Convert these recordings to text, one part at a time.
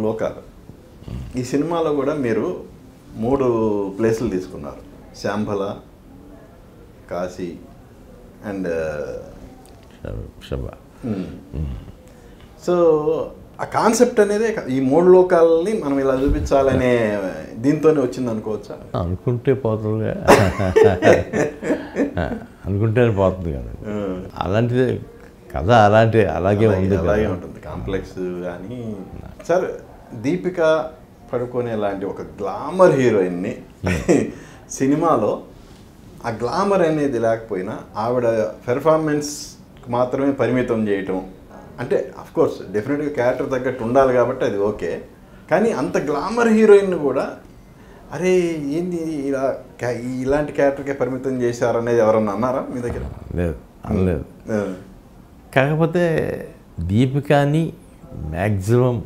లోకాలు. ఈ సినిమాలో కూడా మీరు 3 ప్లేసులు తీసుకున్నారు, శాంభల, కాశీ అండ్ శబా. సో ఆ కాన్సెప్ట్ అనేది ఈ 3 లోకాలని మనం ఇలా చూపించాలనే దీంతోనే వచ్చింది అనుకోవచ్చా? అనుకుంటే పోతుంది, అనుకుంటేనే పోతుంది కదా. అలాంటిదే కథ, అలాగే ఉంది, అలాగే ఉంటుంది కాంప్లెక్స్. కానీ సార్, దీపిక పడుకోనే లాంటి ఒక గ్లామర్ హీరోయిన్ని సినిమాలో ఆ గ్లామర్ అనేది లేకపోయినా ఆవిడ పెర్ఫార్మెన్స్ మాత్రమే పరిమితం చేయటం అంటే, అఫ్కోర్స్ డెఫినెట్గా క్యారెక్టర్ తగ్గట్టు ఉండాలి కాబట్టి అది ఓకే. కానీ అంత గ్లామర్ హీరోయిన్ కూడా అరే ఏంది ఇలా ఇలాంటి క్యారెక్టర్కే పరిమితం చేశారనేది ఎవరన్నా అన్నారా మీ దగ్గర? లేదు, అనలేదు. కాకపోతే దీపికాని మ్యాక్సిమం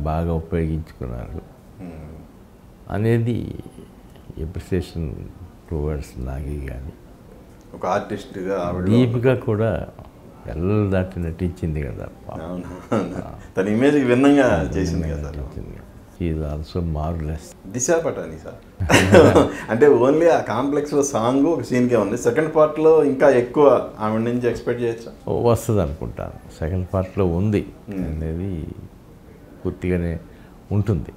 బాగా ఉపయోగించుకున్నారు అనేది ఎప్రిసియేషన్ టువర్డ్స్ నాగి. కానీ ఒక ఆర్టిస్ట్గా దీపిక కూడా ఎల్లలు దాటి నటించింది కదా. తన ఇమేజ్కి భిన్నంగా చేసింది కదా. Is also marvellous. Disha Patani sir అంటే ఓన్లీ ఆ కాంప్లెక్స్లో సాంగ్ ఒక సీన్కే ఉంది. సెకండ్ పార్ట్లో ఇంకా ఎక్కువ ఆవిడ నుంచి ఎక్స్పెక్ట్ చేయొచ్చా? వస్తుంది అనుకుంటాను. సెకండ్ పార్ట్లో ఉంది అనేది పూర్తిగానే ఉంటుంది.